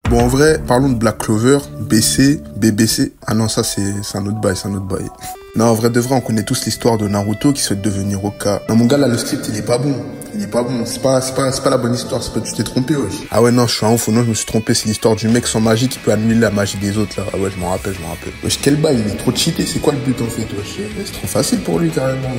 Bon, en vrai, parlons de Black Clover, BC, BBC. Ah non, ça, c'est un autre bail, c'est un autre bail. Non, en vrai de vrai, on connaît tous l'histoire de Naruto qui souhaite devenir Hokage. Non, mon gars, là, le script, il est pas bon. Il est pas bon. C'est pas la bonne histoire. C'est pas, tu t'es trompé, wesh. Ah ouais, non, je suis un ouf. Non, je me suis trompé. C'est l'histoire du mec sans magie qui peut annuler la magie des autres, là. Ah ouais, je m'en rappelle. Wesh, quel bail, il est trop cheaté. C'est quoi le but, en fait, wesh? C'est trop facile pour lui, carrément.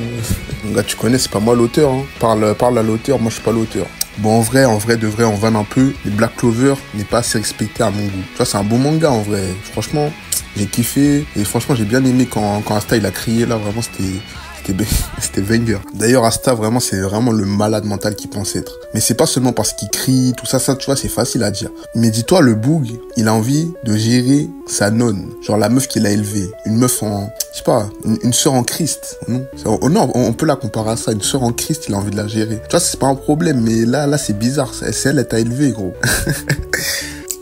Mon gars, tu connais, c'est pas moi l'auteur, hein. Parle à l'auteur. Moi, je suis pas l'auteur. Bon, en vrai, de vrai, on vanne un peu. Mais Black Clover n'est pas assez respecté à mon goût. Tu vois, c'est un bon manga, en vrai. Franchement, j'ai kiffé. Et franchement, j'ai bien aimé quand Asta, il a crié, là. Vraiment, c'était banger. D'ailleurs, Asta, vraiment, c'est vraiment le malade mental qu'il pense être. Mais c'est pas seulement parce qu'il crie, tout ça, tu vois, c'est facile à dire. Mais dis-toi, le Boog, il a envie de gérer sa nonne. Genre la meuf qu'il a élevée. Une meuf je sais pas, une sœur en Christ. Non, on peut la comparer à ça. Une sœur en Christ, il a envie de la gérer. Tu vois, c'est pas un problème, mais là, c'est bizarre. C'est elle t'a élevé, gros.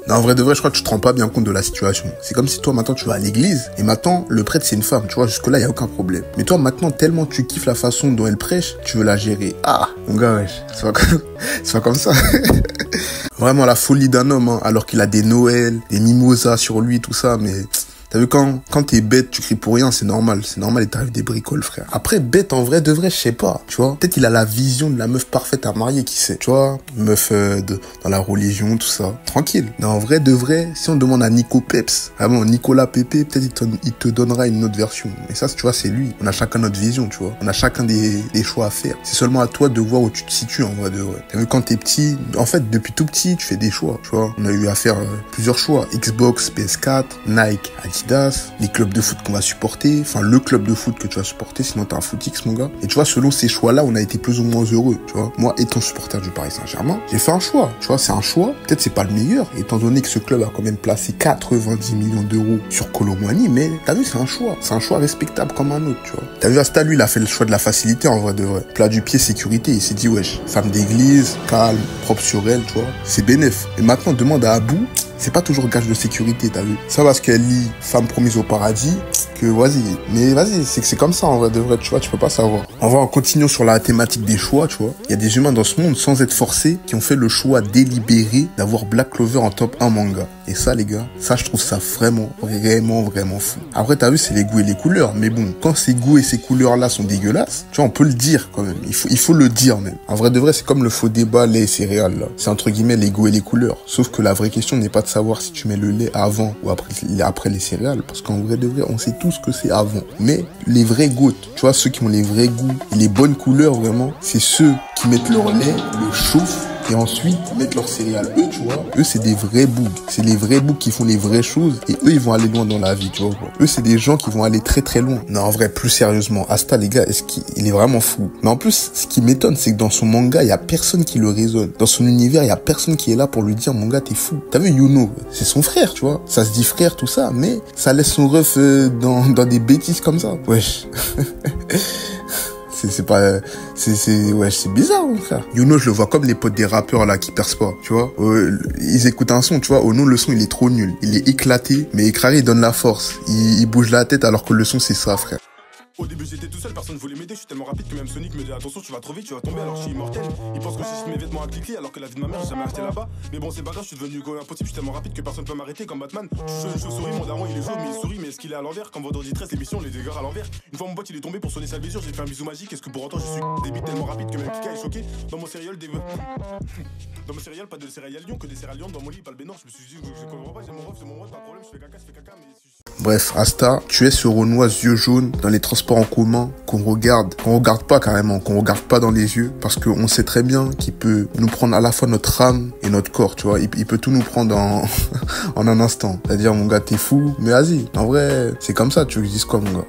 Non, en vrai de vrai, je crois que tu te rends pas bien compte de la situation. C'est comme si toi, maintenant, tu vas à l'église, et maintenant, le prêtre, c'est une femme, tu vois, jusque-là, il y a aucun problème. Mais toi, maintenant, tellement tu kiffes la façon dont elle prêche, tu veux la gérer. Ah, mon gars, wesh, c'est pas comme ça. Vraiment la folie d'un homme, hein, alors qu'il a des Noëls, des mimosas sur lui, tout ça, mais... T'as vu, quand t'es bête, tu cries pour rien, c'est normal, il t'arrive des bricoles, frère. Après, bête, en vrai, de vrai, je sais pas, tu vois. Peut-être il a la vision de la meuf parfaite à marier, qui sait, tu vois. Meuf dans la religion, tout ça. Tranquille. Non, en vrai, de vrai, si on demande à Nico Peps, vraiment, Nicolas Pépé, peut-être il te donnera une autre version. Mais ça, tu vois, c'est lui. On a chacun notre vision, tu vois. On a chacun des choix à faire. C'est seulement à toi de voir où tu te situes, en vrai, de vrai. T'as vu, quand t'es petit, en fait, depuis tout petit, tu fais des choix, tu vois. On a eu à faire plusieurs choix. Xbox, PS4, Nike, Adidas, les clubs de foot qu'on va supporter, enfin le club de foot que tu vas supporter, sinon t'as un footix, mon gars. Et tu vois, selon ces choix-là, on a été plus ou moins heureux, tu vois. Moi, étant supporter du Paris Saint-Germain, j'ai fait un choix, tu vois, c'est un choix. Peut-être c'est pas le meilleur, étant donné que ce club a quand même placé 90 millions d'euros sur Kolo Muani, mais t'as vu, c'est un choix respectable comme un autre, tu vois. T'as vu, Asta, lui, il a fait le choix de la facilité, en vrai de vrai. Plat du pied, sécurité, il s'est dit, wesh, femme d'église, calme, propre sur elle, tu vois, c'est bénef. Et maintenant, demande à Abou, c'est pas toujours gage de sécurité, t'as vu. Ça parce qu'elle lit Femme promise au paradis, que vas-y. Mais vas-y, c'est que c'est comme ça, en vrai de vrai, tu vois, tu peux pas savoir. En vrai, en continuant sur la thématique des choix, tu vois, il y a des humains dans ce monde, sans être forcés, qui ont fait le choix délibéré d'avoir Black Clover en top 1 manga. Et ça, les gars, ça, je trouve ça vraiment fou. Après, t'as vu, c'est les goûts et les couleurs. Mais bon, quand ces goûts et ces couleurs-là sont dégueulasses, tu vois, on peut le dire, quand même. Il faut le dire, même. En vrai de vrai, c'est comme le faux débat lait et céréales, là. C'est entre guillemets les goûts et les couleurs. Sauf que la vraie question n'est pas de savoir si tu mets le lait avant ou après les céréales. Parce qu'en vrai de vrai, on sait tous que c'est avant. Mais les vrais goûts, tu vois, ceux qui ont les vrais goûts et les bonnes couleurs, vraiment, c'est ceux qui mettent leur lait, le chauffent, et ensuite mettre leurs céréales. Eux, tu vois, eux, c'est des vrais bougs. C'est les vrais bougs qui font les vraies choses. Et eux, ils vont aller loin dans la vie, tu vois. Eux, c'est des gens qui vont aller très très loin. Non, en vrai, plus sérieusement, Asta, les gars, il est vraiment fou. Mais en plus, ce qui m'étonne, c'est que dans son manga, il y a personne qui le raisonne. Dans son univers, il y a personne qui est là pour lui dire, mon gars, t'es fou. T'as vu Yuno, c'est son frère, tu vois. Ça se dit frère, tout ça, mais ça laisse son ref dans des bêtises comme ça. Wesh. Ouais, c'est bizarre, mon frère. Yuno, je le vois comme les potes des rappeurs, là, qui percent pas, tu vois. Ils écoutent un son, tu vois. Au nom, le son, il est trop nul. Il est éclaté, mais Écraré, il donne la force. Il bouge la tête alors que le son, c'est ça, frère. Au début j'étais tout seul, personne voulait m'aider, je suis tellement rapide que même Sonic me dit attention tu vas trop vite, tu vas tomber alors je suis immortel. Il pense que j'ai mes vêtements à cliquer alors que la vie de ma mère j'ai jamais acheté là-bas. Mais bon c'est pas grave, je suis devenu impossible, je suis tellement rapide que personne peut m'arrêter comme Batman. Je souris, mon daron il est jaune mais il sourit, mais est-ce qu'il est à l'envers? Comme vendredi 13 l'émission, les dégâts à l'envers. Une fois mon pote il est tombé pour sonner sa blessure, j'ai fait un bisou magique, est-ce que pour autant je suis débile tellement rapide que même Kika est choqué? Dans mon céréal pas de céréales lion, que des céréales lion dans mon lit, pas le bénor, je me suis dit je comprends pas, j'ai mon ref, pas de problème, je fais caca mais... Bref, Asta, tu es ce Renoir yeux jaunes dans les transports en commun qu'on regarde pas carrément, qu'on regarde pas dans les yeux, parce qu'on sait très bien qu'il peut nous prendre à la fois notre âme et notre corps, tu vois. Il peut tout nous prendre en un instant. C'est-à-dire, mon gars, t'es fou, mais vas-y. En vrai, c'est comme ça, tu veux que je dise quoi, mon gars?